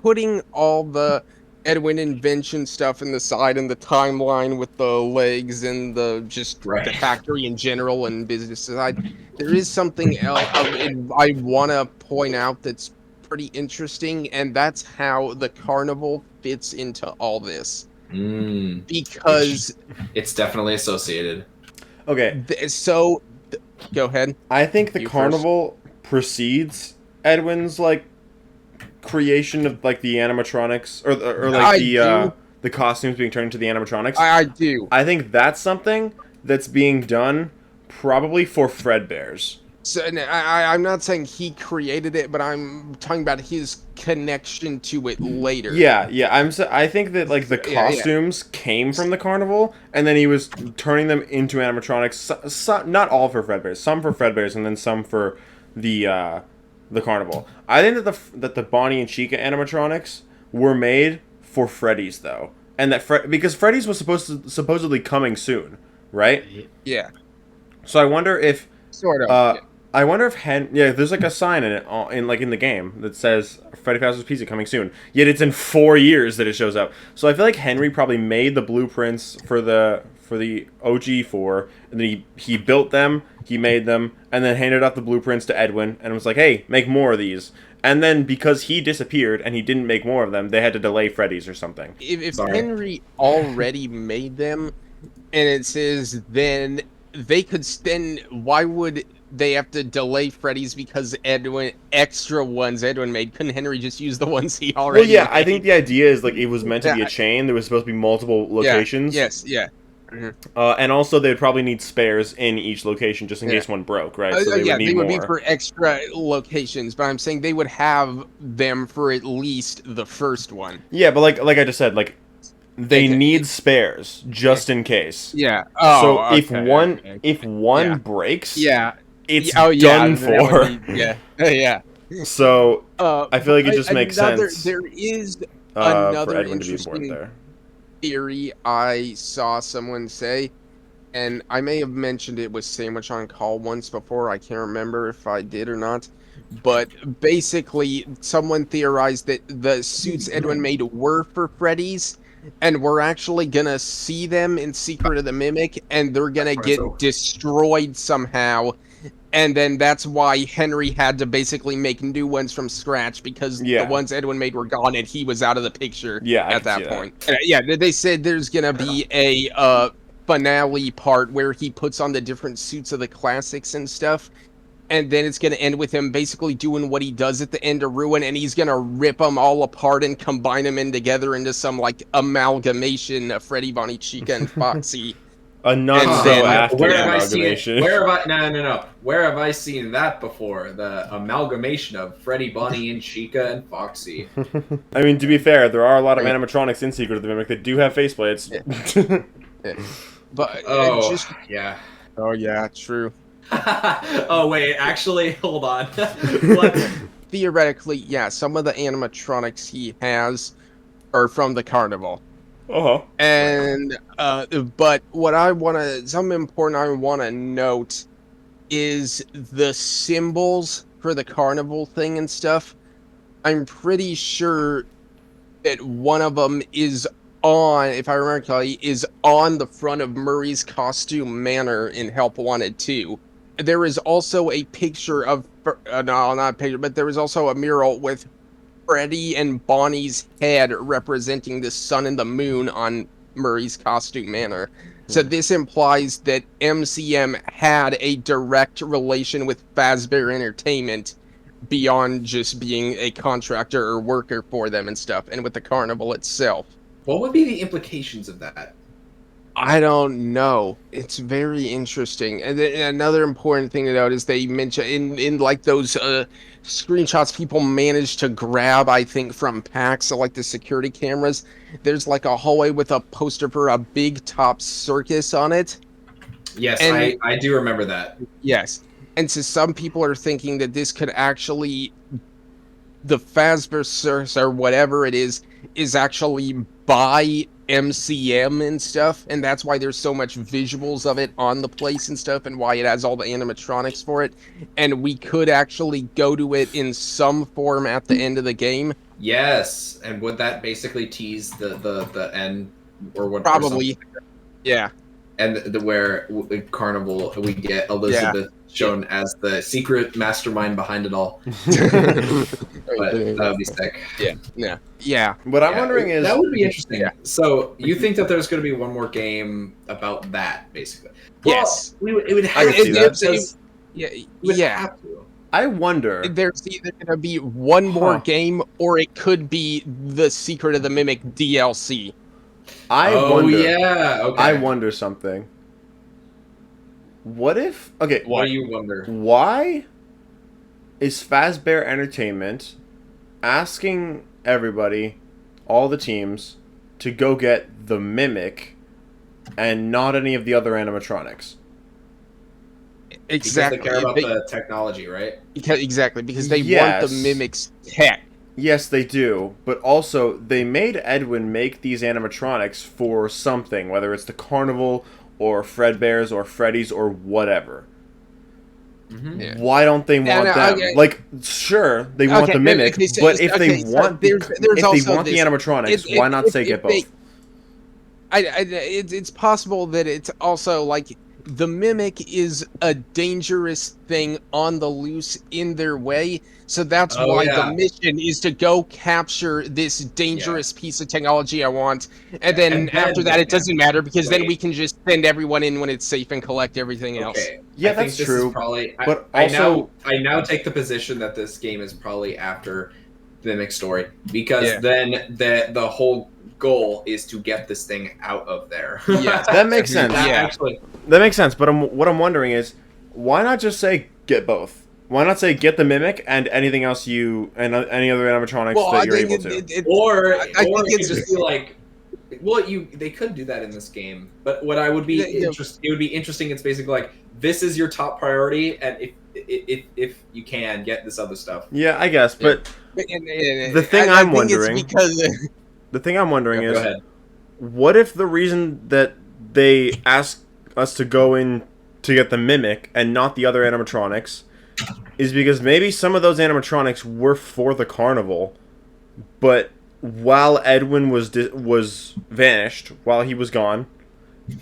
putting all the Edwin invention stuff in the side and the timeline with the legs and the Right. factory in general and business side, there is something else I want to point out that's pretty interesting, and that's how the carnival fits into all this. Mm. Which Because it's definitely associated. Okay, so go ahead. I think the You first. carnival precedes Edwin's like creation of like the animatronics or like I do. the costumes being turned into the animatronics. I do. I think that's something that's being done probably for Fredbear's. So and I'm not saying he created it, but I'm talking about his connection to it later. Yeah, yeah. I think that like the Yeah, yeah. costumes came from the carnival, and then he was turning them into animatronics. Not all for Fredbear's, some for Fredbear's, and then some for the carnival. I think that the Bonnie and Chica animatronics were made for Freddy's though, and that because Freddy's was supposedly coming soon, right? Yeah. So I wonder if Sort of. uh, Yeah. I wonder if there's like a sign in it in the game that says Freddy Fazbear's Pizza coming soon. Yet it's in 4 years that it shows up. So I feel like Henry probably made the blueprints for the OG4, and then he built them, he made them, and then handed out the blueprints to Edwin, and was like, "Hey, make more of these." And then because he disappeared and he didn't make more of them, they had to delay Freddy's or something. If Sorry. Henry already made them, and it says then they could then why would they have to delay Freddy's because extra ones Edwin made? Couldn't Henry just use the ones he already Well, yeah, made? I think the idea is like it was meant to be a Yeah. chain. There was supposed to be multiple locations. Yeah. Yes. Yeah. Mhm. And also they'd probably need spares in each location just in case one broke, right? So they Yeah, would need they would more. be for extra locations, but I'm saying they would have them for at least the first one. Yeah, but like I just said, like they Okay. need spares just in case. Yeah. So Oh, if okay, one okay. if one Yeah. breaks, Yeah. it's Oh, yeah. done that would for. be- yeah. Yeah. So I feel like it But just makes another, sense There is for another Edwin to be important interesting there. theory I saw someone say, and I may have mentioned it with Sandwich on Call once before. I can't remember if I did or not. But basically, someone theorized that the suits Edwin made were for Freddy's, and we're actually gonna see them in Secret of the Mimic, and they're gonna get destroyed somehow. And then that's why Henry had to basically make new ones from scratch, because Yeah. the ones Edwin made were gone and he was out of the picture Yeah, I at can see that that. point. Yeah, they said there's gonna be a finale part where he puts on the different suits of the classics and stuff, and then it's gonna end with him basically doing what he does at the end of Ruin, and he's gonna rip them all apart and combine them in together into some like amalgamation of Freddy, Bonnie, Chica, and Foxy. A not And so then- after Where have I seen it? amalgamation. Where have I? No. Where have I seen that before? The amalgamation of Freddy, Bonnie, and Chica and Foxy. I mean, to be fair, there are a lot of Yeah. animatronics in Secret of the Mimic that do have faceplates. But Oh, just yeah. oh yeah, true. Oh wait, actually, hold on. What? Theoretically, yeah, some of the animatronics he has are from the carnival. Uh-huh. And but something important I wanna note is the symbols for the carnival thing and stuff. I'm pretty sure that one of them is on, if I remember correctly, is on the front of Murray's Costume Manor in Help Wanted 2. There is also a picture of, no, not a picture, but there is also a mural with Freddy and Bonnie's head representing the sun and the moon on Murray's Costume Manor. So this implies that MCM had a direct relation with Fazbear Entertainment beyond just being a contractor or worker for them and stuff, and with the carnival itself. What would be the implications of that? I don't know. It's very interesting. And then another important thing to note is they mention in like those screenshots people managed to grab, I think, from packs, so like the security cameras. There's like a hallway with a poster for a Big Top Circus on it. Yes, And- I do remember that. Yes. And so some people are thinking that this could actually, the Fazbear Circus or whatever it is actually by MCM and stuff, and that's why there's so much visuals of it on the place and stuff, and why it has all the animatronics for it. And we could actually go to it in some form at the end of the game. Yes, and would that basically tease the end or what? Probably. Yeah. And where Carnival we get Elizabeth shown as the secret mastermind behind it all. But that would be sick. Yeah. What I'm wondering is that would be interesting. Yeah. So you think that there's going to be one more game about that, basically? Yes. Well, it would I have can see that. because Yeah. I wonder. There's either going to be one more game, or it could be the Secret of the Mimic DLC. I Okay. wonder something. What if? Okay. What do you wonder? Why is Fazbear Entertainment asking everybody, all the teams, to go get the Mimic and not any of the other animatronics? Exactly. Because they care about the technology, right? Because they want the Mimic's tech. Yes, they do. But also, they made Edwin make these animatronics for something, whether it's the Carnival or Fredbear's or Freddy's or whatever. Mm-hmm. Yeah. Why don't they want them? Okay. Like, sure, they want the Mimic, but if they want the animatronics, why not say get both? It's possible that it's also like the Mimic is a dangerous thing on the loose in their way, so that's why the mission is to go capture this dangerous piece of technology I want, and then after that it doesn't matter, because then we can just send everyone in when it's safe and collect everything else. Yeah, I think that's this true. Is probably, but I now take the position that this game is probably after the Mimic story, because then the whole goal is to get this thing out of there. Yeah, that makes sense. That makes sense. But what I'm wondering is, why not just say get both? Why not say get the Mimic and anything else and any other animatronics that you're able to? Or it could just be like, they could do that in this game. But what I would be interested, it would be interesting. It's basically like, this is your top priority, and if you can get this other stuff. Yeah, I guess. But the thing I'm wondering is, what if the reason that they ask us to go in to get the Mimic and not the other animatronics is because maybe some of those animatronics were for the Carnival, but while Edwin was vanished, while he was gone,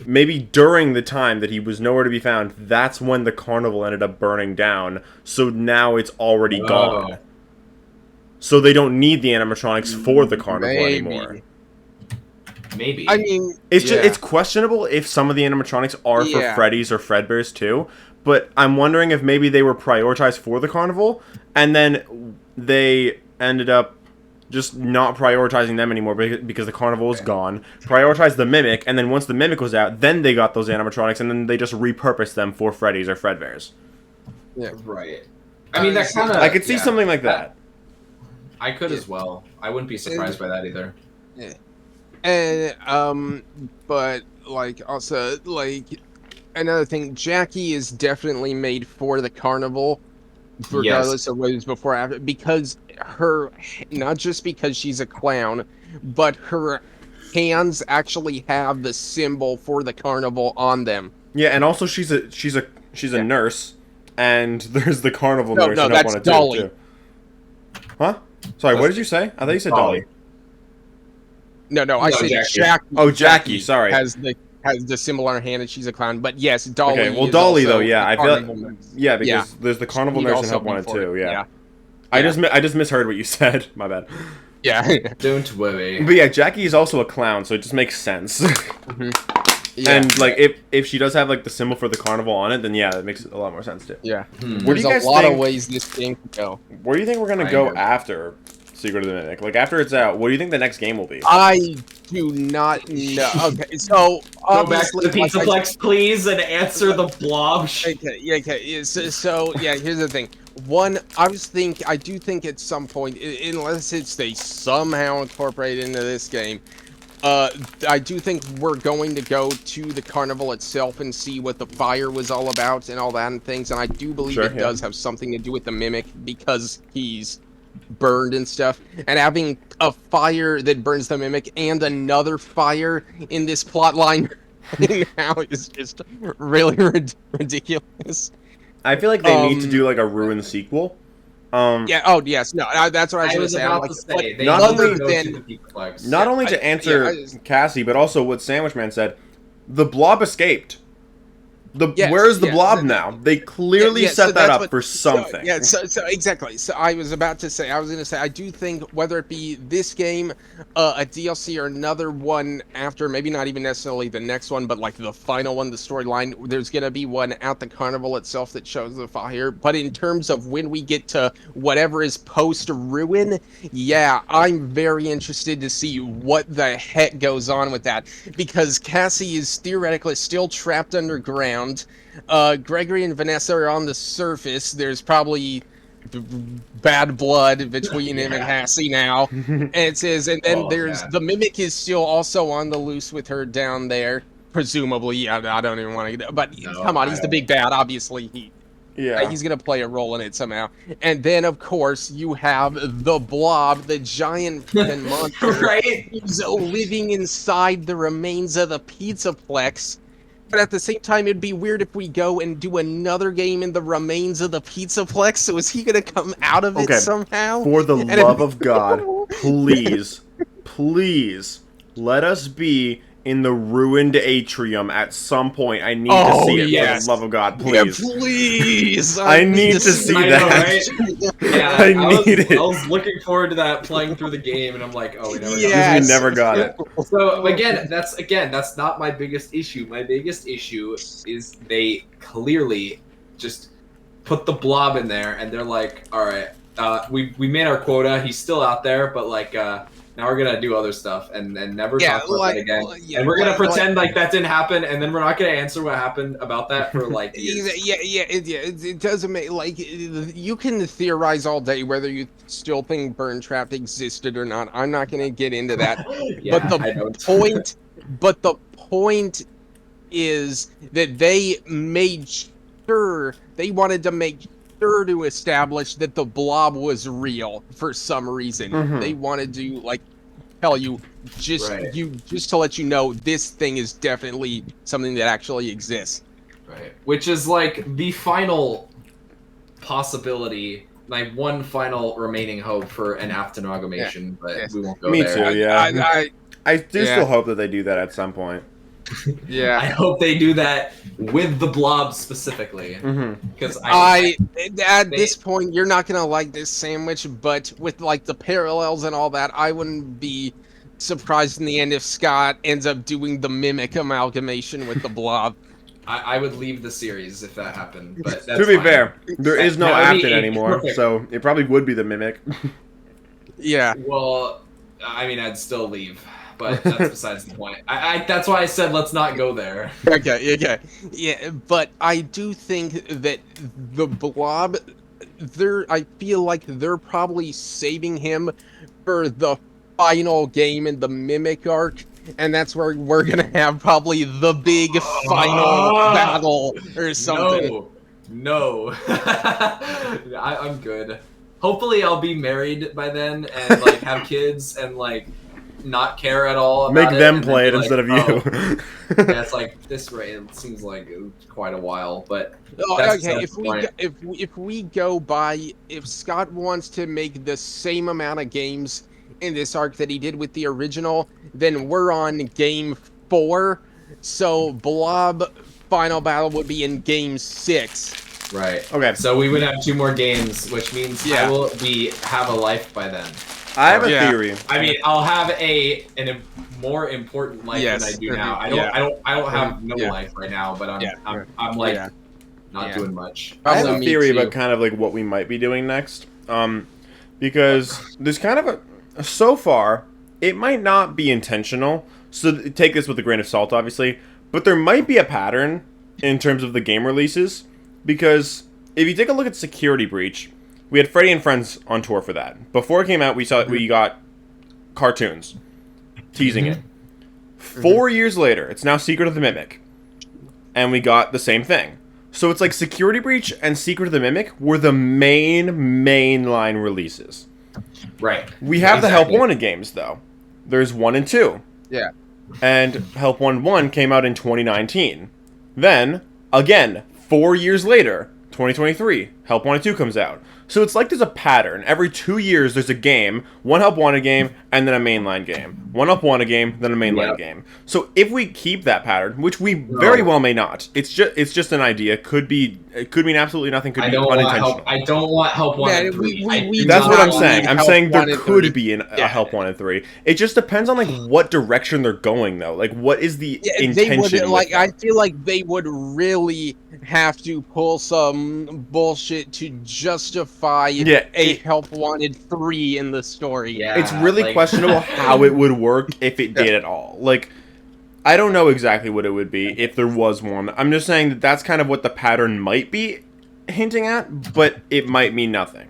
maybe during the time that he was nowhere to be found, that's when the Carnival ended up burning down, so now it's already gone. So they don't need the animatronics for the Carnival anymore. Maybe. I mean, it's questionable if some of the animatronics are for Freddy's or Fredbear's too, but I'm wondering if maybe they were prioritized for the Carnival, and then they ended up just not prioritizing them anymore because the Carnival was gone. Prioritized the Mimic, and then once the Mimic was out, then they got those animatronics, and then they just repurposed them for Freddy's or Fredbear's. Yeah, right. I mean, that kind of... I could see something like that. I could as well. I wouldn't be surprised by that either. Yeah. And but like also like another thing, Jackie is definitely made for the Carnival, regardless of what it was before or after, because not just because she's a clown, but her hands actually have the symbol for the Carnival on them. Yeah, and also she's a nurse, and there's the Carnival nurse. No, that's Dolly. Too. Huh? Sorry, what did you say? I thought you said Dolly. No, I said Jackie. Oh, Jackie. Sorry. Has the symbol on her hand, and she's a clown. But yes, Dolly. Okay, well, Dolly though, I feel because there's the Carnival nurse and help wanted too. Yeah. I just misheard what you said. My bad. Yeah. Don't worry. But yeah, Jackie is also a clown, so it just makes sense. And like if she does have like the symbol for the Carnival on it, then it makes a lot more sense too. Yeah. Where do you guys There's a lot of ways this game can go. Where do you think we're gonna go after Secret of the Mimic? Like after it's out, what do you think the next game will be? I do not know. Okay, so go back to the Pizzaplex, please, and answer the blob. Okay. So here's the thing. One, I do think at some point, unless they somehow incorporate into this game, I do think we're going to go to the Carnival itself and see what the fire was all about and all that and things. And I do believe it does have something to do with the Mimic, because he's burned and stuff, and having a fire that burns the mimic and another fire in this plot line now is just really ridiculous. I feel like they need to do like a ruined sequel. Yeah. Oh, yes. No. That's what I was going to say. about Like, to say. They not need only to go than- to the Pizza Not only to answer Cassie, but also what Sandwich Man said. The blob escaped. Yes, Where's the yes, blob now? They clearly set that up for something. So exactly. So I was going to say, I do think whether it be this game, a DLC, or another one after, maybe not even necessarily the next one, but like the final one, the storyline, there's going to be one at the carnival itself that shows the fire. But in terms of when we get to whatever is post ruin, yeah, I'm very interested to see what the heck goes on with that, because Cassie is theoretically still trapped underground. Gregory and Vanessa are on the surface. There's probably bad blood between him and Cassie now. And it says, and then the mimic is still also on the loose with her down there. Presumably, I don't even want to. But come on, he's the big bad. Obviously, he's gonna play a role in it somehow. And then, of course, you have the blob, the giant monster, right? Who's living inside the remains of the Pizzaplex. But at the same time, it'd be weird if we go and do another game in the remains of the Pizzaplex. So is he going to come out of it somehow? For the love of God, please, let us be in the ruined atrium at some point. I need to see it. Yes. For the love of God, please. Yeah, please. I need to see that. Know, right? Yeah, I need it. I was looking forward to that playing through the game, and I'm like, oh, we never got it. So again, that's not my biggest issue. My biggest issue is they clearly just put the blob in there, and they're like, all right, we made our quota. He's still out there, but like. Now we're gonna do other stuff and never talk about that again. And we're gonna pretend like that didn't happen, and then we're not gonna answer what happened about that for like years. It doesn't make like you can theorize all day whether you still think Burn Trap existed or not. I'm not gonna get into that. But the point is that they made sure they wanted to make sure to establish that the blob was real for some reason. Mm-hmm. They wanted to like tell you just to let you know this thing is definitely something that actually exists. Right. Which is like the final possibility, like one final remaining hope for an amalgamation, but we won't go there. Me too, yeah. I do still hope that they do that at some point. Yeah, I hope they do that with the blob specifically, because at this point you're not gonna like this sandwich, but with like the parallels and all that, I wouldn't be surprised in the end if Scott ends up doing the mimic amalgamation with the blob. I would leave the series if that happened, but that's to be fine. fair, there is no Afton anymore, so it probably would be the mimic. Yeah. Well, I mean, I'd still leave. But that's besides the point. That's why I said let's not go there. Okay. Yeah, but I do think that the blob, I feel like they're probably saving him for the final game in the Mimic arc, and that's where we're gonna have probably the big final battle or something. No. I'm good. Hopefully I'll be married by then and like have kids and like not care at all about Make them it play it like, instead of you. Yeah, it's like this rate. It seems like quite a while, but okay. If we go by, if Scott wants to make the same amount of games in this arc that he did with the original, then we're on game 4. So Blob final battle would be in game 6. Right. Okay. So we would have 2 more games, which means I will have a life by then. I have a theory. I mean, I'll have a more important life than I do now. I don't have no life right now, but I'm like not doing much. I have a theory about kind of like what we might be doing next. Because there's kind of so far it might not be intentional. So take this with a grain of salt, obviously, but there might be a pattern in terms of the game releases, because if you take a look at Security Breach, we had Freddy and Friends on tour for that. Before it came out, we got cartoons teasing it. 4 years later, it's now Secret of the Mimic, and we got the same thing. So it's like Security Breach and Secret of the Mimic were the mainline releases. Right. We have the Help Exactly. Wanted games though. There's 1 and 2. Yeah. And Help Wanted 1 came out in 2019. Then, again, 4 years later, 2023, Help Wanted 2 comes out. So it's like there's a pattern. Every 2 years, there's a game, one Help Wanted game, and then a mainline game. One Help Wanted game, then a mainline game. So if we keep that pattern, which we very well may not, it's just an idea. Could mean absolutely nothing. Could be unintentional. I don't want Help Wanted 3. That's what I'm saying. I'm saying there could 3. be a Help Wanted 3. It just depends on like what direction they're going though. Like what is the intention? They would, I feel like they would really have to pull some bullshit to justify a Help Wanted 3 in the story. Yeah, it's really questionable how it would work if it did at all. Like, I don't know exactly what it would be if there was one. I'm just saying that that's kind of what the pattern might be hinting at, but it might mean nothing.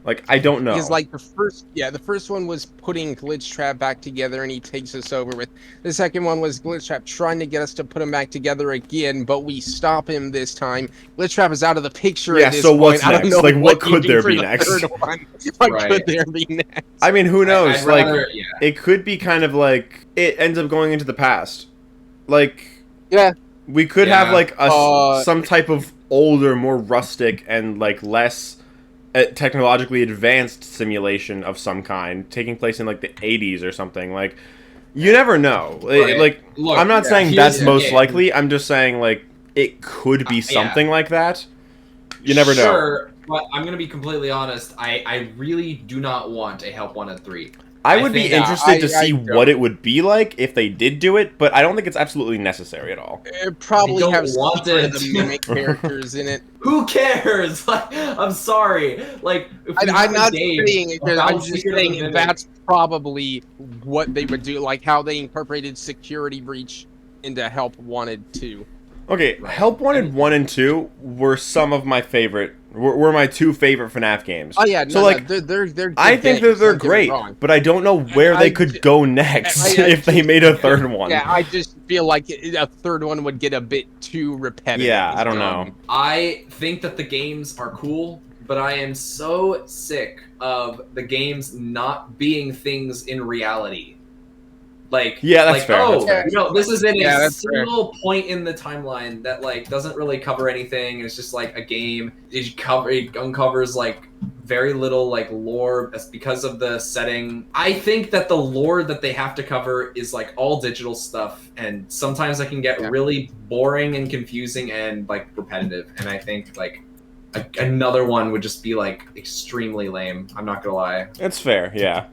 Like, I don't know. Because, like, the first one was putting Glitch Trap back together, and he takes us over with. The second one was Glitch Trap trying to get us to put him back together again, but we stop him this time. Glitch Trap is out of the picture at this so point. what's I don't next? know Like, what could there be next? What could there be next? I mean, who knows? Rather, it could be kind of like, it ends up going into the past. Like, we could have, like, some type of older, more rustic, and, like, less technologically advanced simulation of some kind taking place in like the 80s or something. Like, you never know. Like, look, I'm not saying that's most likely. I'm just saying like it could be something like that. You never know. Sure, but I'm gonna be completely honest. I really do not want a Help Wanted 3. I would be interested to see what it would be like if they did do it, but I don't think it's absolutely necessary at all. It probably have some of the mimic characters in it. Who cares? Like, I'm sorry. Like, I'm not saying it. I'm just saying that's probably what they would do, like how they incorporated Security Breach into Help Wanted 2. Okay, Help Wanted 1 and 2 were some of my favorite. Were my 2 favorite FNaF games. Oh yeah, so like they're I think that they're great, but I don't know where they could go next if they made a third one. Yeah, I just feel like a third one would get a bit too repetitive. Yeah, I don't know. I think that the games are cool, but I am so sick of the games not being things in reality. Like, that's fair. Oh, that's fair. This is in a single point in the timeline that like doesn't really cover anything. It's just like a game. It uncovers like very little like lore because of the setting. I think that the lore that they have to cover is like all digital stuff, and sometimes it can get really boring and confusing and like repetitive. And I think like another one would just be like extremely lame. I'm not gonna lie. That's fair. Yeah.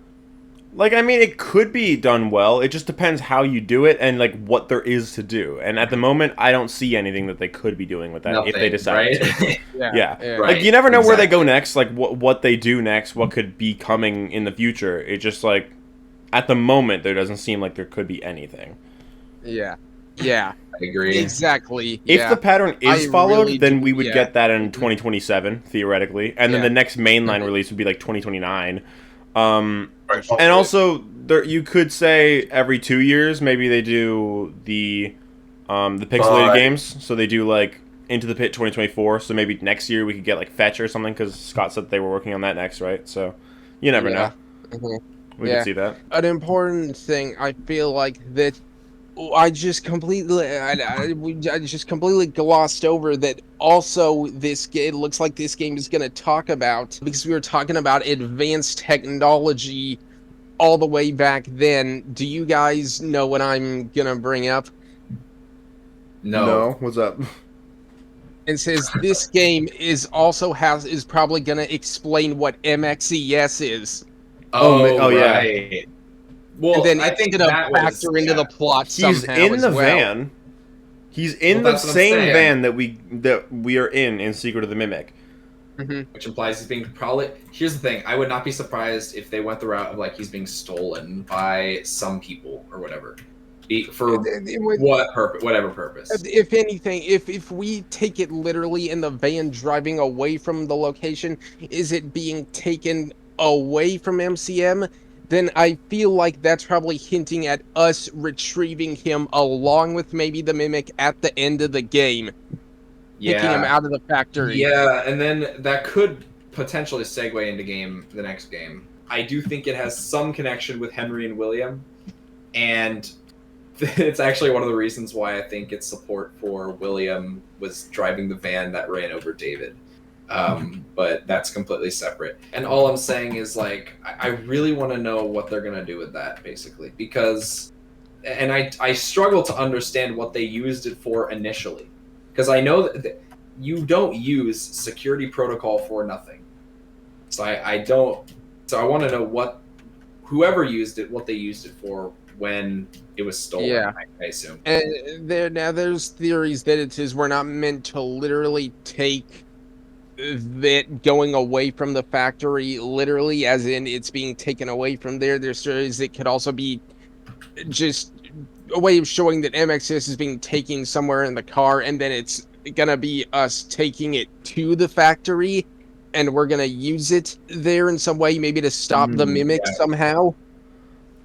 Like, I mean, it could be done well. It just depends how you do it and, like, what there is to do. And at the moment, I don't see anything that they could be doing with that if they decide to. Yeah. Right. Like, you never know where they go next, like, what they do next, what could be coming in the future. It just, like, at the moment, there doesn't seem like there could be anything. Yeah. Yeah. I agree. Exactly. If the pattern is followed, then we would get that in 2027, theoretically. And then the next mainline release would be, like, 2029. And also, you could say every 2 years, maybe they do the pixelated games. So they do like Into the Pit 2024. So maybe next year we could get like Fetch or something because Scott said they were working on that next, right? So you never know. We can see that. An important thing I feel like that I just completely glossed over that. Also, it looks like this game is going to talk about, because we were talking about advanced technology all the way back then. Do you guys know what I'm going to bring up? No. What's up? It says this game is probably going to explain what MXES is. Oh yeah. Right. Well, and then I think it'll factor into the plot somehow. He's in the van. He's in the same van that we are in Secret of the Mimic. Which implies he's being probably. Here's the thing: I would not be surprised if they went the route of like he's being stolen by some people or whatever, for what purpose, whatever purpose. If anything, if we take it literally in the van driving away from the location, is it being taken away from MCM? Then I feel like that's probably hinting at us retrieving him along with maybe the Mimic at the end of the game. Picking him out of the factory. Yeah, and then that could potentially segue into the next game. I do think it has some connection with Henry and William, and it's actually one of the reasons why I think its support for William was driving the van that ran over David. But that's completely separate. And all I'm saying is, like, I really want to know what they're going to do with that, basically. Because, and I struggle to understand what they used it for initially. Because I know that you don't use security protocol for nothing. So I don't, so I want to know what, whoever used it, what they used it for when it was stolen, Yeah. I assume. And there's theories that it says we're not meant to literally take that going away from the factory literally, as in it's being taken away from there. There's stories it could also be just a way of showing that MXS is being taken somewhere in the car, and then it's gonna be us taking it to the factory, and we're gonna use it there in some way, maybe to stop the mimic somehow.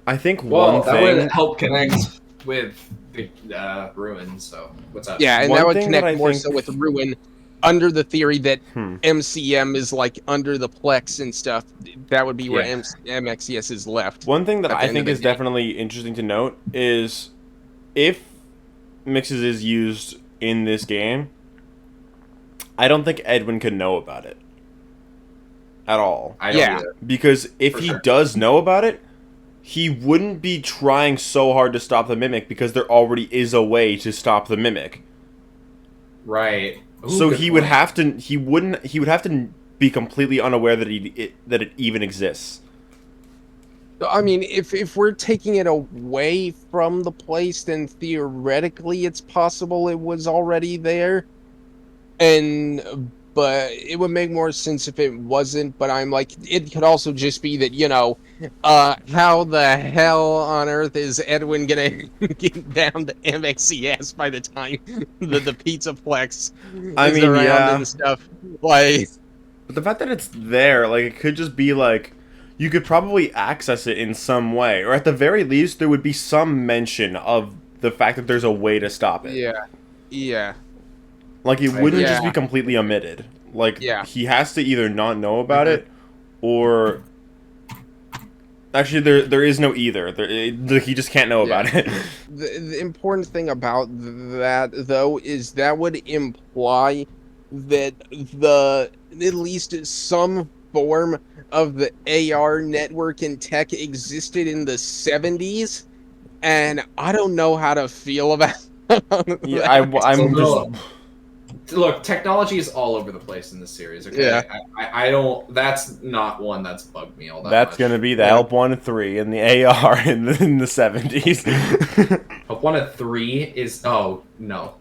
I think Well, one that thing would help connect with the Ruin. So what's up? Yeah, and One that would thing that connect I more think- so with Ruin, under the theory that Hmm. MCM is like under the Plex and stuff. That would be where Yeah. MXES is left. One thing that at the I end think of the is day. definitely interesting to note is if MXES is used in this game, I don't think Edwin could know about it at all. I don't Yeah. either. Because if For he sure. does know about it, he wouldn't be trying so hard to stop the mimic because there already is a way to stop the mimic. Right. Ooh, So good he would point. have to he would have to be completely unaware that that it even exists. I mean, if we're taking it away from the place, then theoretically it's possible it was already there. But it would make more sense if it wasn't. But I'm like, it could also just be that, how the hell on earth is Edwin gonna get down to MXES by the time the Pizzaplex I is mean, around yeah. and stuff? Like, But the fact that it's there, like, it could just be like, you could probably access it in some way, or at the very least, there would be some mention of the fact that there's a way to stop it. yeah. Like, it wouldn't just be Yeah. completely omitted. Like, Yeah. he has to either not know about it, or... Actually, there is no either. He just can't know about it. The important thing about that, though, is that would imply that at least some form of the AR network and tech existed in the 70s, and I don't know how to feel about Yeah, that. I'm So, just... Look, technology is all over the place in this series. Okay, Yeah. I don't. That's not one that's bugged me all that That's much. gonna be the Yeah. Help 1 and 3 and the AR in the 70s. Hope 1 of 3 is. Oh no,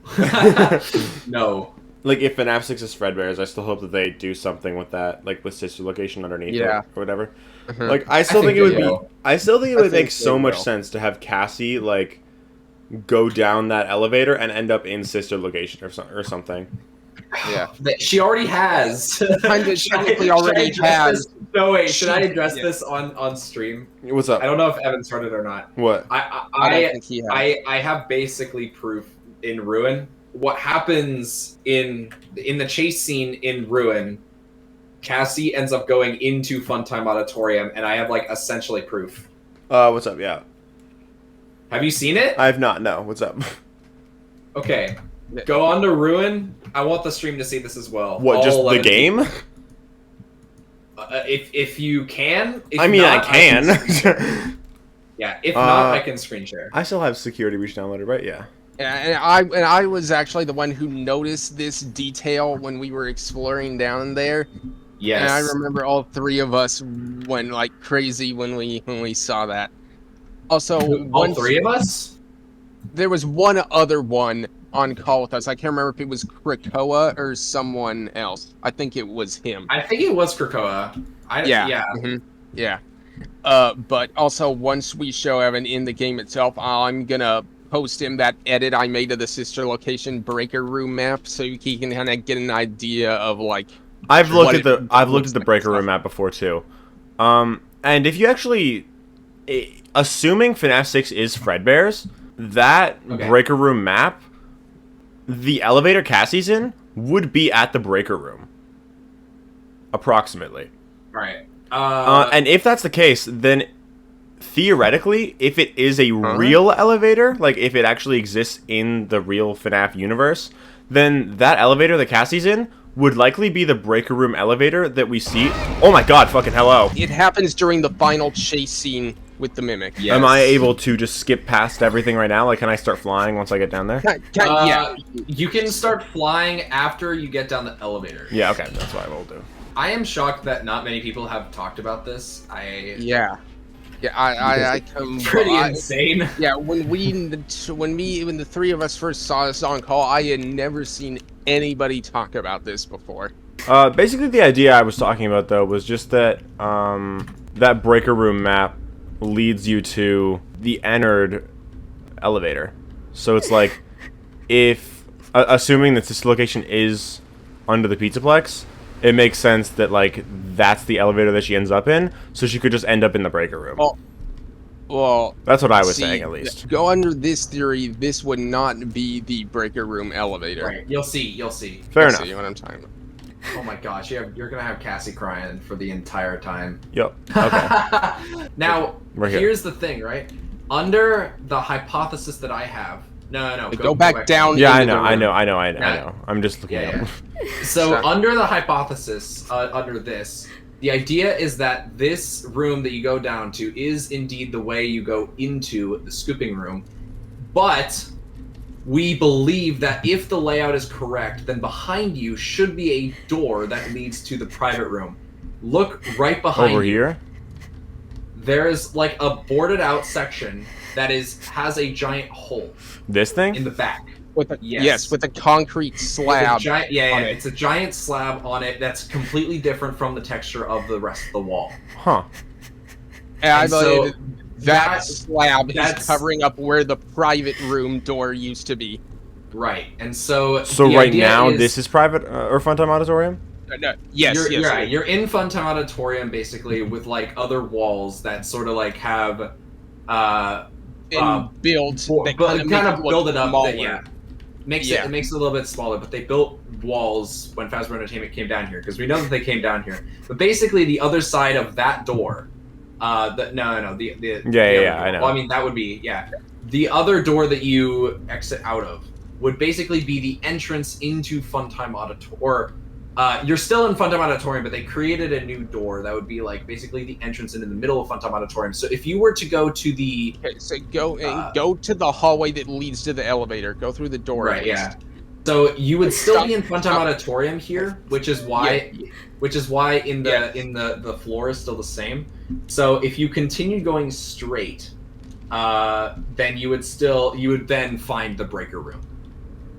no. Like, if FNaF 6 is Fredbear's, I still hope that they do something with that, like with sister location underneath Yeah. it or whatever. Mhm. Like, I still think think it would they be. will. I still think it I would think make so they much will. sense to have Cassie like go down that elevator and end up in sister location or something. Yeah. That she already has. Kinda Should I- technically should I already address has. this- No wait, should I She- address yeah. this on stream? What's I up? don't know if Evan started or not. What? I don't think he has. I have basically proof in Ruin. What happens in the chase scene in Ruin, Cassie ends up going into Funtime Auditorium, and I have like essentially proof. What's up? Yeah, Have you seen it? I have not. No, what's up? Okay. Go on to Ruin. I want the stream to see this as well. What? All Just the 11 game? if you can. If I mean, not, I can. Yeah, if not, Uh, I can screen share. I still have Security Breach downloaded, right? Yeah. Yeah, and I was actually the one who noticed this detail when we were exploring down there. Yes. And I remember all three of us went like crazy when we saw that. Also, All three of us? there was one other one on call with us. I can't remember if it was Krakoa or someone else. I think it was him. I think it was Krakoa. Yeah. Mhm. Yeah. But also once we show Evan in the game itself, I'm gonna post him that edit I made of the sister location breaker room map, so he can kind of get an idea of like. I've What looked at it the looks like breaker and room stuff. map before too. And if you actually, assuming FNaF 6 is Fredbear's, that Okay. breaker room map, the elevator Cassie's in would be at the breaker room. Approximately. All right. And if that's the case, then theoretically, if it is a real elevator, like if it actually exists in the real FNaF universe, then that elevator that Cassie's in would likely be the breaker room elevator that we see. Oh my god, fucking hello. It happens during the final chase scene with the Mimic. Yes. Am I able to just skip past everything right now? Like, can I start flying once I get down there? Yeah. You can start flying after you get down the elevator. Yeah, okay, that's what I will do. I am shocked that not many people have talked about this. Yeah, I come pretty insane. Yeah, when the three of us first saw this on call, I had never seen anybody talk about this before. Basically the idea I was talking about though was just that that breaker room map leads you to the Ennard elevator. So it's like, if assuming that this location is under the Pizzaplex, it makes sense that like that's the elevator that she ends up in, so she could just end up in the breaker room. Well, that's what I was saying at least. Go under this theory, this would not be the breaker room elevator. Right. You'll see. Fair enough. See what I'm talking about. Oh my gosh, you're gonna have Cassie crying for the entire time. Yep. Okay. Now, We're here. here's the thing, right? Under the hypothesis that I have, no, go back down. Yeah, I know. I'm just looking at it. So under the hypothesis, under this, the idea is that this room that you go down to is indeed the way you go into the scooping room, but we believe that if the layout is correct, then behind you should be a door that leads to the private room. Look right behind you. Over here? There is like a boarded out section that has a giant hole. This thing? In the back. Yes, with a concrete slab. It's a giant slab on it that's completely different from the texture of the rest of the wall. Huh. And I believe that slab is covering up where the private room door used to be. Right, and so right now this is private or Funtime Auditorium? No, yes, you're in Funtime Auditorium basically with like other walls that sort of like have built kind of build it up. It makes it a little bit smaller, but they built walls when Fazbear Entertainment came down here because we know that they came down here. But basically, the other side of that door, I know. Well, I mean, that would be the other door that you exit out of would basically be the entrance into Funtime Auditorium. You're still in Funtime Auditorium, but they created a new door that would be like basically the entrance into the middle of Funtime Auditorium. So if you were to go to the go to the hallway that leads to the elevator, go through the door. Right. Yeah. So you would still be in Funtime Auditorium here, which is why in the floor is still the same. So if you continue going straight, then you would then find the breaker room.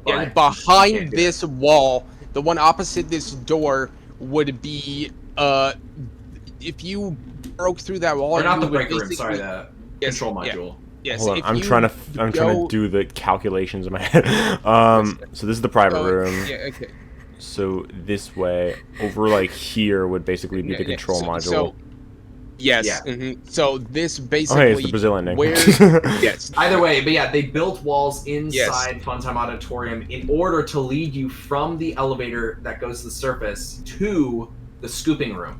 And behind this wall, the one opposite this door would be if you broke through that wall. Or not the breaker room. Sorry, the control module. Yes. Hold on, I'm trying to do the calculations in my head. So this is the private room. Yeah. Okay. So this way, over like here would basically be the control module. So, yes. Yeah. Mm-hmm. So this basically. Okay, it's the Brazilian name. Yes. Either way, but yeah, they built walls inside Funtime Auditorium in order to lead you from the elevator that goes to the surface to the scooping room.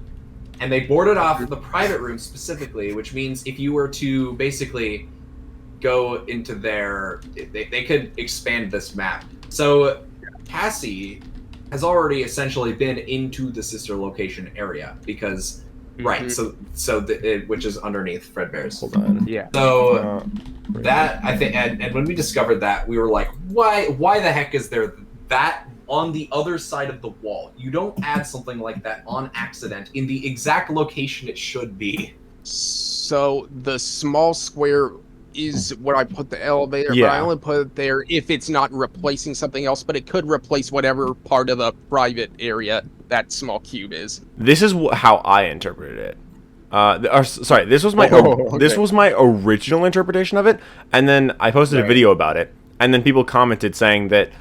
And they boarded off the private room specifically, which means if you were to basically go into there, they could expand this map. So Cassie has already essentially been into the sister location area because, right? So which is underneath Fredbear's. Hold on. Yeah. So that I think, and when we discovered that, we were like, why the heck is there that on the other side of the wall? You don't add something like that on accident in the exact location it should be. So the small square is where I put the elevator, but I only put it there if it's not replacing something else, but it could replace whatever part of the private area that small cube is. This is how I interpreted it. This was my this was my original interpretation of it, and then I posted a video about it, and then people commented saying that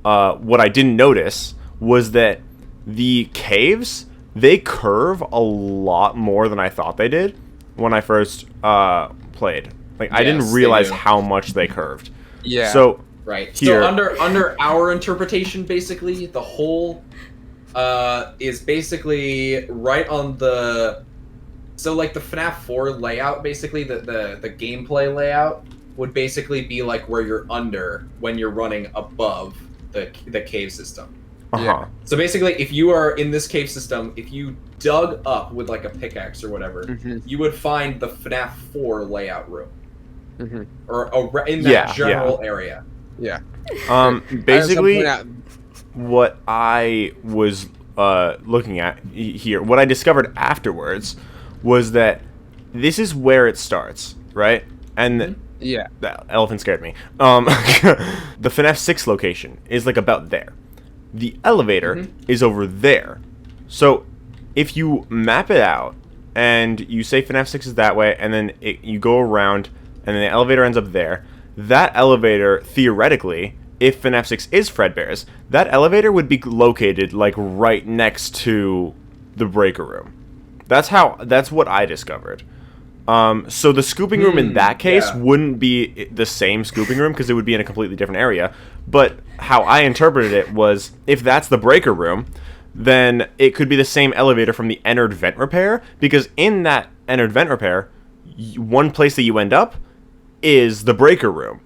what I didn't notice was that the caves, they curve a lot more than I thought they did when I first played. Like, I didn't realize how much they curved. Yeah. So right. Here, so under our interpretation, basically, the hole is basically right on the So like the FNAF 4 layout, basically the gameplay layout would basically be like where you're under when you're running above the cave system. Uh-huh. So basically, if you are in this cave system, if you dug up with like a pickaxe or whatever, you would find the FNAF 4 layout room, or in that general area. Yeah. Basically, what I was looking at here, what I discovered afterwards, was that this is where it starts, right? And yeah, that elephant scared me. The FNAF 6 location is like about there. The elevator is over there. So if you map it out and you say FNAF 6 is that way, and then you go around, and then the elevator ends up there, that elevator, theoretically, if FNAF 6 is Fredbear's, that elevator would be located like right next to the breaker room. That's what I discovered. So the scooping room in that case wouldn't be the same scooping room because it would be in a completely different area. But how I interpreted it was, if that's the breaker room, then it could be the same elevator from the entered vent repair, because in that entered vent repair, one place that you end up is the breaker room.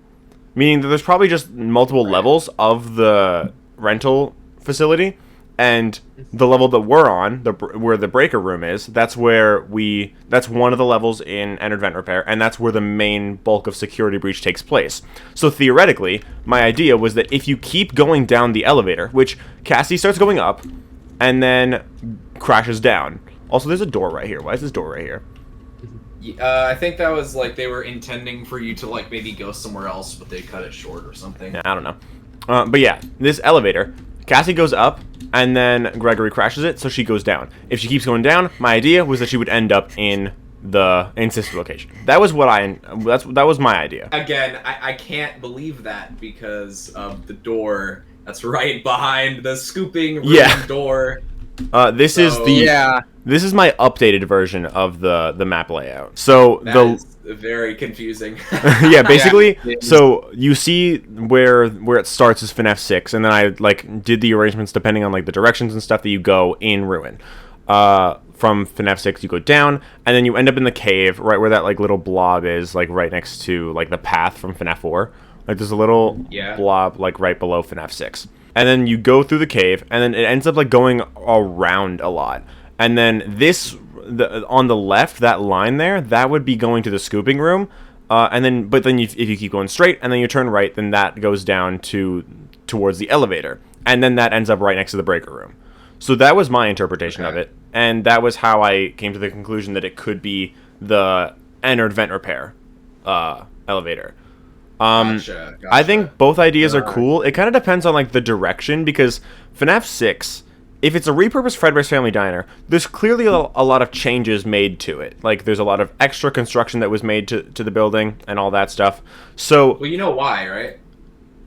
Meaning that there's probably just multiple levels of the rental facility, and the level that we're on, where the breaker room is, that's one of the levels in entered vent repair, and that's where the main bulk of security breach takes place. So theoretically, my idea was that if you keep going down the elevator, which Cassie starts going up, and then crashes down. Also, there's a door right here. Why is this door right here? I think that was like they were intending for you to like maybe go somewhere else, but they cut it short or something. Yeah, I don't know. But yeah, this elevator, Cassie goes up, and then Gregory crashes it, so she goes down. If she keeps going down, my idea was that she would end up in the sister location. That was that was my idea. Again, I can't believe that because of the door that's right behind the scooping room door. This is my updated version of the map layout. So that is very confusing. Yeah, basically. So you see where it starts is FNAF 6, and then I like did the arrangements depending on like the directions and stuff that you go in Ruin. From FNAF 6 you go down, and then you end up in the cave right where that like little blob is, like right next to like the path from FNAF 4. Like there's a little blob like right below FNAF 6. And then you go through the cave, and then it ends up like going around a lot. And then on the left, that line there, that would be going to the scooping room. But then if you keep going straight, and then you turn right, then that goes down towards the elevator. And then that ends up right next to the breaker room. So that was my interpretation of it. And that was how I came to the conclusion that it could be the entered vent repair elevator. Gotcha. I think both ideas are cool. It kind of depends on like the direction, because FNAF 6, if it's a repurposed Fredbear's Family Diner, there's clearly a lot of changes made to it. Like there's a lot of extra construction that was made to the building and all that stuff. So well, you know why, right?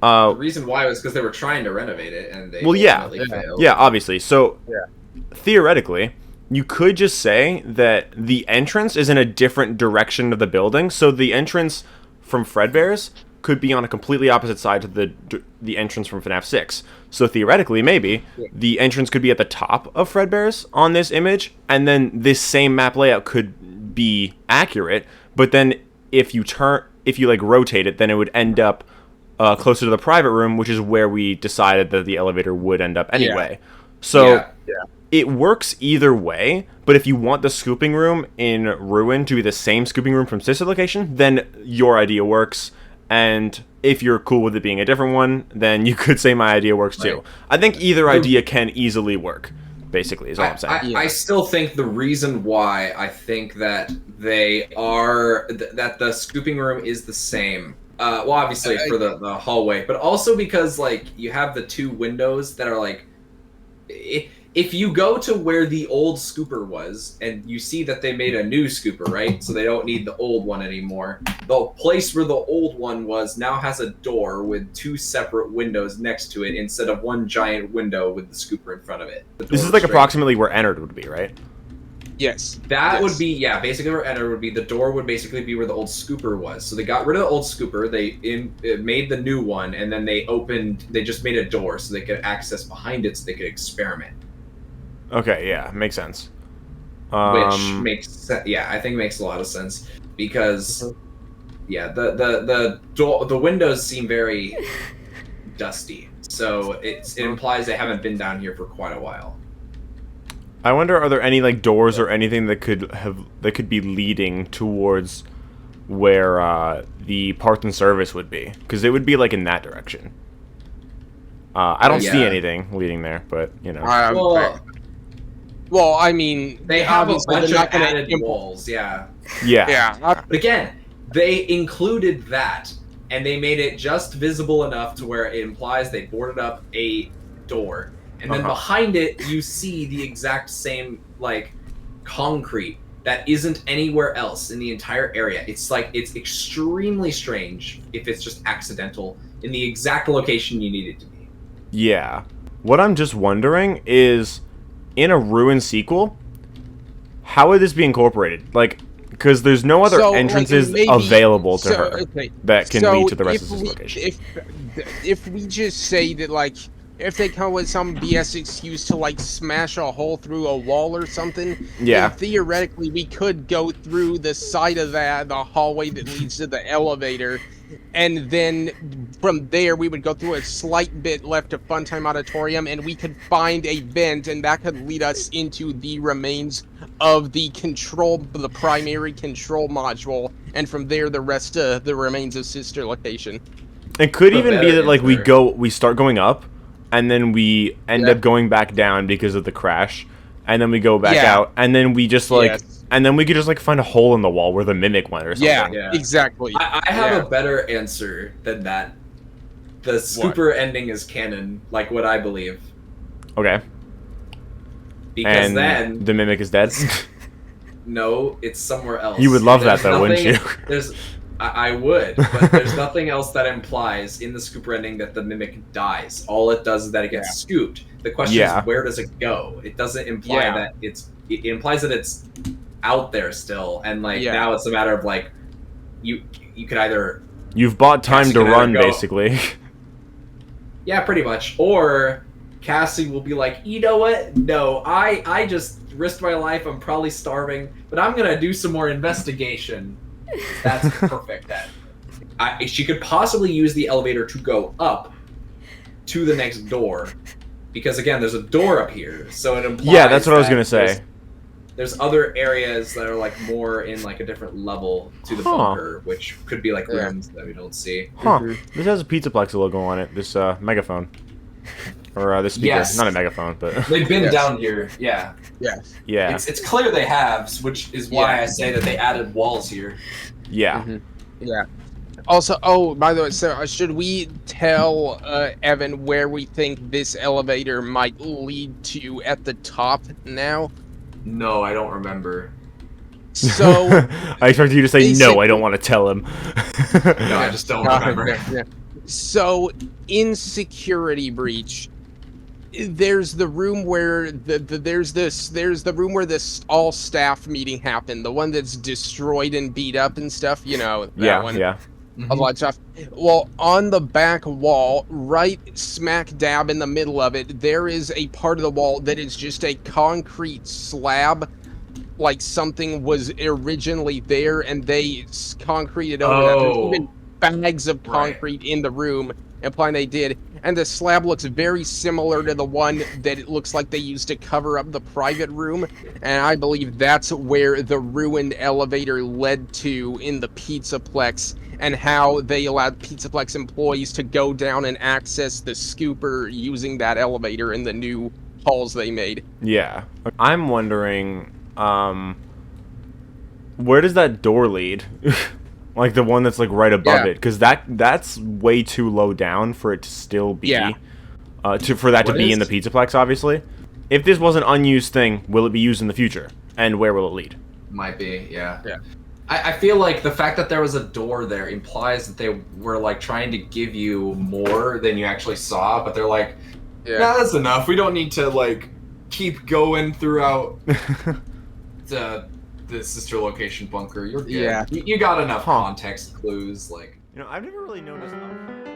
The reason why was because they were trying to renovate it, and they failed. Yeah, obviously. So theoretically, you could just say that the entrance is in a different direction of the building. So the entrance from Fredbear's could be on a completely opposite side to the entrance from FNAF 6. So theoretically, maybe the entrance could be at the top of Fredbear's on this image, and then this same map layout could be accurate. But then if you like rotate it, then it would end up closer to the private room, which is where we decided that the elevator would end up anyway. So it works either way. But if you want the scooping room in Ruin to be the same scooping room from sister location, then your idea works. And if you're cool with it being a different one, then you could say my idea works too. I think either idea can easily work, basically, is all I'm saying. I still think the reason why I think that that the scooping room is the same. Well, obviously for the hallway, but also because like you have the two windows that are like, if you go to where the old scooper was and you see that they made a new scooper, right? So they don't need the old one anymore. The place where the old one was now has a door with two separate windows next to it instead of one giant window with the scooper in front of it. This is like approximately where Ennard would be, right? Yes. That would be, basically where Ennard would be. The door would basically be where the old scooper was. So they got rid of the old scooper, they made the new one, and then they just made a door so they could access behind it so they could experiment. Okay, yeah, makes sense. Which makes sense. Yeah, I think it makes a lot of sense because yeah, the windows seem very dusty, so it implies they haven't been down here for quite a while. I wonder, are there any like doors or anything that could be leading towards where the parts and service would be? Because it would be like in that direction. I don't see anything leading there, but you know. Well, I mean, they have a bunch of added walls, yeah. Yeah. But again, they included that, and they made it just visible enough to where it implies they boarded up a door. And then behind it, you see the exact same, like, concrete that isn't anywhere else in the entire area. It's like, it's extremely strange if it's just accidental in the exact location you need it to be. Yeah. What I'm just wondering is, in a Ruin sequel, how would this be incorporated? Like, because there's no other entrances available to her that can lead to the rest of this location. If we just say that, like, if they come with some BS excuse to, like, smash a hole through a wall or something, then theoretically we could go through the side of the hallway that leads to the elevator, and then from there we would go through a slight bit left of Funtime Auditorium, and we could find a vent, and that could lead us into the remains of the primary control module, and from there the rest of the remains of sister location. It could even be that, like, we start going up, and then we end up going back down because of the crash, and then we go back out, and then we just like, and then we could just like find a hole in the wall where the mimic went or something. Yeah, exactly. I have a better answer than that. The Scooper ending is canon, like what I believe. Okay. Because and then the mimic is dead. No, it's somewhere else. You would love that though, wouldn't you? I would, but there's nothing else that implies in the Scooper ending that the mimic dies. All it does is that it gets scooped. The question is, where does it go? It doesn't imply that it implies that it's out there still, and like now it's a matter of like you could either you've bought time to run basically. Yeah, pretty much. Or Cassie will be like, you know what? No, I just risked my life. I'm probably starving, but I'm gonna do some more investigation. That's perfect. She could possibly use the elevator to go up to the next door, because again, there's a door up here, so it implies. Yeah, that's what I was gonna say. There's other areas that are like more in like a different level to the bunker, which could be like rooms that we don't see. This has a Pizzaplex logo on it. This megaphone. Or this speaker, not a megaphone, but they've been down here. Yeah. Yeah. It's clear they have, which is why I say that they added walls here. Yeah. Yeah. Also, by the way, so should we tell Evan where we think this elevator might lead to at the top now? No, I don't remember. So I expected you to say no. I don't want to tell him. No, I just don't remember. So in Security Breach, there's the room where there's the room where this all staff meeting happened, the one that's destroyed and beat up and stuff, you know, that one. A lot of stuff. Well, on the back wall, right smack dab in the middle of it, there is a part of the wall that is just a concrete slab, like something was originally there and they concreted over that. There's even bags of concrete in the room, implying they did. And the slab looks very similar to the one that it looks like they used to cover up the private room. And I believe that's where the ruined elevator led to in the Pizzaplex, and how they allowed Pizzaplex employees to go down and access the scooper using that elevator in the new halls they made. Yeah. I'm wondering, where does that door lead? Like the one that's like right above it, because that's way too low down for it to still be, for that to be in the Pizzaplex. Obviously, if this was an unused thing, will it be used in the future, and where will it lead? Might be, yeah. I feel like the fact that there was a door there implies that they were like trying to give you more than you actually saw, but they're like, nah, that's enough. We don't need to like keep going throughout the sister location bunker. You're good. You got enough context clues. Like, I've never really noticed enough.